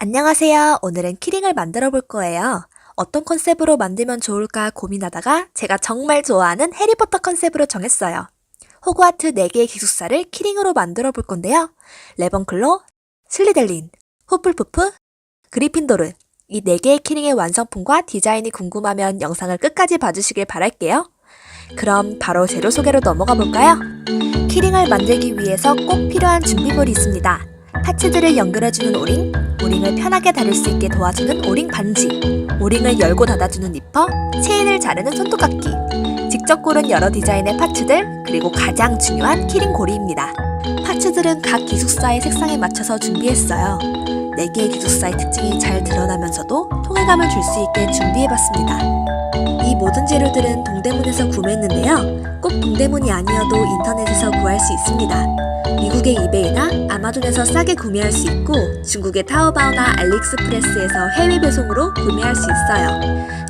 안녕하세요. 오늘은 키링을 만들어 볼 거예요. 어떤 컨셉으로 만들면 좋을까 고민하다가 제가 정말 좋아하는 해리포터 컨셉으로 정했어요. 호그와트 4개의 기숙사를 키링으로 만들어 볼 건데요. 레번클로, 슬리델린, 후플푸프, 그리핀도르 이 4개의 키링의 완성품과 디자인이 궁금하면 영상을 끝까지 봐주시길 바랄게요. 그럼 바로 재료 소개로 넘어가 볼까요? 키링을 만들기 위해서 꼭 필요한 준비물이 있습니다. 파츠들을 연결해주는 오링, 오링을 편하게 다룰 수 있게 도와주는 오링 반지, 오링을 열고 닫아주는 니퍼, 체인을 자르는 손톱깎이, 직접 고른 여러 디자인의 파츠들, 그리고 가장 중요한 키링 고리입니다. 파츠들은 각 기숙사의 색상에 맞춰서 준비했어요. 4개의 기숙사의 특징이 잘 드러나면서도 통일감을 줄 수 있게 준비해봤습니다. 이 모든 재료들은 동대문에서 구매했는데요. 꼭 동대문이 아니어도 인터넷에서 구할 수 있습니다. 미국의 이베이나 아마존에서 싸게 구매할 수 있고 중국의 타오바오나 알리익스프레스에서 해외 배송으로 구매할 수 있어요.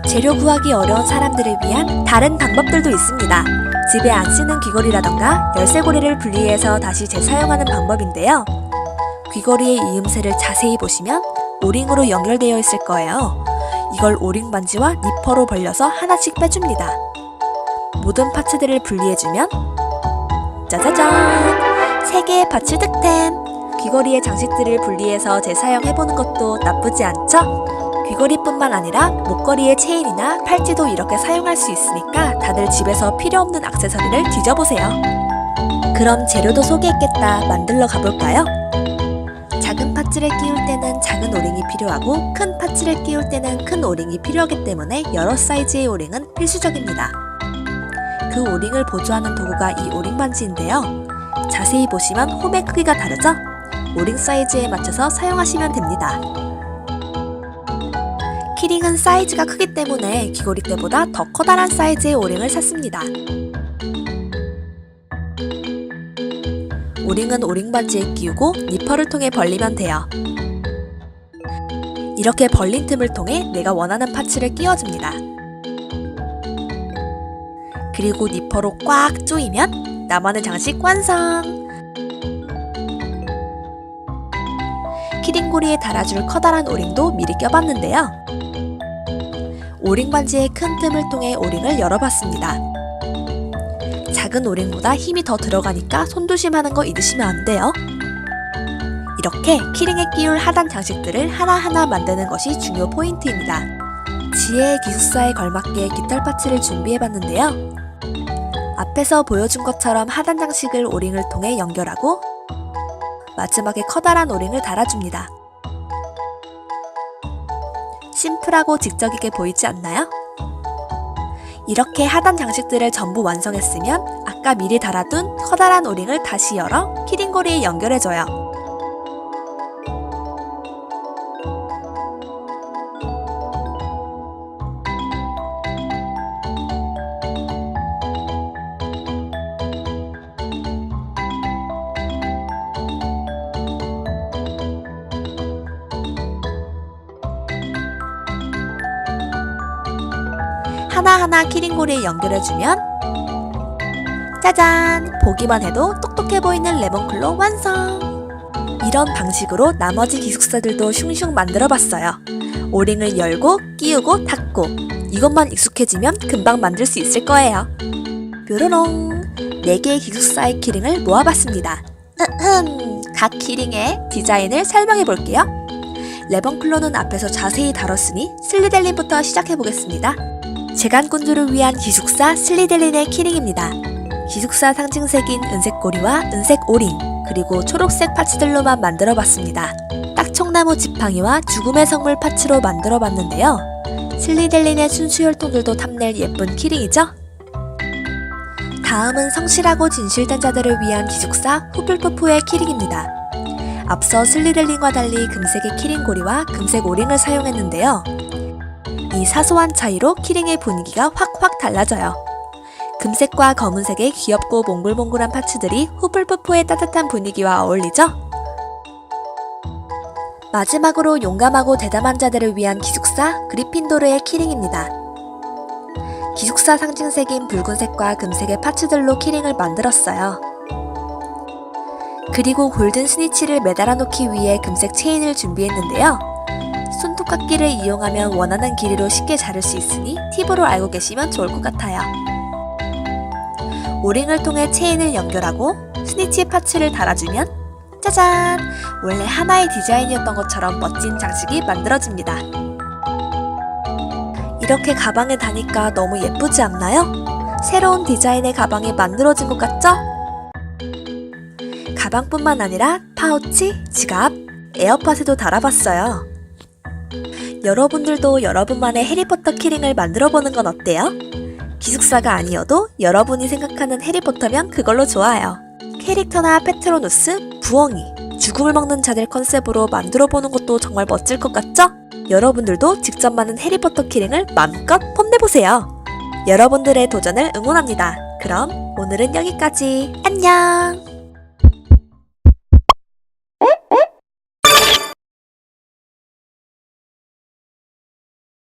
재료 구하기 어려운 사람들을 위한 다른 방법들도 있습니다. 집에 안 쓰는 귀걸이라던가 열쇠고리를 분리해서 다시 재사용하는 방법인데요. 귀걸이의 이음새를 자세히 보시면 오링으로 연결되어 있을 거예요. 이걸 오링 반지와 니퍼로 벌려서 하나씩 빼줍니다. 모든 파츠들을 분리해주면 짜자잔! 3개의 파츠 득템! 귀걸이의 장식들을 분리해서 재사용해보는 것도 나쁘지 않죠? 귀걸이뿐만 아니라 목걸이의 체인이나 팔찌도 이렇게 사용할 수 있으니까 다들 집에서 필요없는 액세서리를 뒤져보세요. 그럼 재료도 소개했겠다. 만들러 가볼까요? 작은 파츠를 끼울 때는 작은 오링이 필요하고 큰 파츠를 끼울 때는 큰 오링이 필요하기 때문에 여러 사이즈의 오링은 필수적입니다. 그 오링을 보조하는 도구가 이 오링 반지인데요. 자세히 보시면 홈의 크기가 다르죠? 오링 사이즈에 맞춰서 사용하시면 됩니다. 키링은 사이즈가 크기 때문에 귀걸이 때보다 더 커다란 사이즈의 오링을 샀습니다. 오링은 오링 반지에 끼우고 니퍼를 통해 벌리면 돼요. 이렇게 벌린 틈을 통해 내가 원하는 파츠를 끼워줍니다. 그리고 니퍼로 꽉 조이면 나만의 장식 완성! 키링고리에 달아줄 커다란 오링도 미리 껴봤는데요. 오링 반지의 큰 틈을 통해 오링을 열어봤습니다. 작은 오링보다 힘이 더 들어가니까 손조심하는 거 잊으시면 안 돼요. 이렇게 키링에 끼울 하단 장식들을 하나하나 만드는 것이 중요 포인트입니다. 지혜의 기숙사에 걸맞게 깃털 파츠를 준비해봤는데요. 앞에서 보여준 것처럼 하단 장식을 오링을 통해 연결하고 마지막에 커다란 오링을 달아줍니다. 심플하고 직접이게 보이지 않나요? 이렇게 하단 장식들을 전부 완성했으면 아까 미리 달아둔 커다란 오링을 다시 열어 키링고리에 연결해줘요. 하나하나 키링고리에 연결해주면 짜잔! 보기만 해도 똑똑해 보이는 레몬클로 완성! 이런 방식으로 나머지 기숙사들도 슝슝 만들어봤어요. 오링을 열고 끼우고 닫고 이것만 익숙해지면 금방 만들 수 있을 거예요. 뾰로롱! 4개의 기숙사의 키링을 모아봤습니다. 각 키링의 디자인을 설명해볼게요. 레몬클로는 앞에서 자세히 다뤘으니 슬리델린부터 시작해보겠습니다. 재간꾼들을 위한 기숙사 슬리델린의 키링입니다. 기숙사 상징색인 은색 고리와 은색 오링, 그리고 초록색 파츠들로만 만들어봤습니다. 딱청나무 지팡이와 죽음의 성물 파츠로 만들어봤는데요. 슬리델린의 순수혈통들도 탐낼 예쁜 키링이죠? 다음은 성실하고 진실된 자들을 위한 기숙사 후플푸프의 키링입니다. 앞서 슬리델린과 달리 금색의 키링 고리와 금색 오링을 사용했는데요. 이 사소한 차이로 키링의 분위기가 확확 달라져요. 금색과 검은색의 귀엽고 몽글몽글한 파츠들이 후플푸프의 따뜻한 분위기와 어울리죠? 마지막으로 용감하고 대담한 자들을 위한 기숙사 그리핀도르의 키링입니다. 기숙사 상징색인 붉은색과 금색의 파츠들로 키링을 만들었어요. 그리고 골든 스니치를 매달아 놓기 위해 금색 체인을 준비했는데요. 손톱깎이를 이용하면 원하는 길이로 쉽게 자를 수 있으니 팁으로 알고 계시면 좋을 것 같아요. 오링을 통해 체인을 연결하고 스니치 파츠를 달아주면 짜잔! 원래 하나의 디자인이었던 것처럼 멋진 장식이 만들어집니다. 이렇게 가방에 다니까 너무 예쁘지 않나요? 새로운 디자인의 가방이 만들어진 것 같죠? 가방뿐만 아니라 파우치, 지갑, 에어팟에도 달아봤어요. 여러분들도 여러분만의 해리포터 키링을 만들어보는 건 어때요? 기숙사가 아니어도 여러분이 생각하는 해리포터면 그걸로 좋아요. 캐릭터나 페트로누스, 부엉이, 죽음을 먹는 자들 컨셉으로 만들어보는 것도 정말 멋질 것 같죠? 여러분들도 직접 만든 해리포터 키링을 마음껏 뽐내보세요. 여러분들의 도전을 응원합니다. 그럼 오늘은 여기까지. 안녕!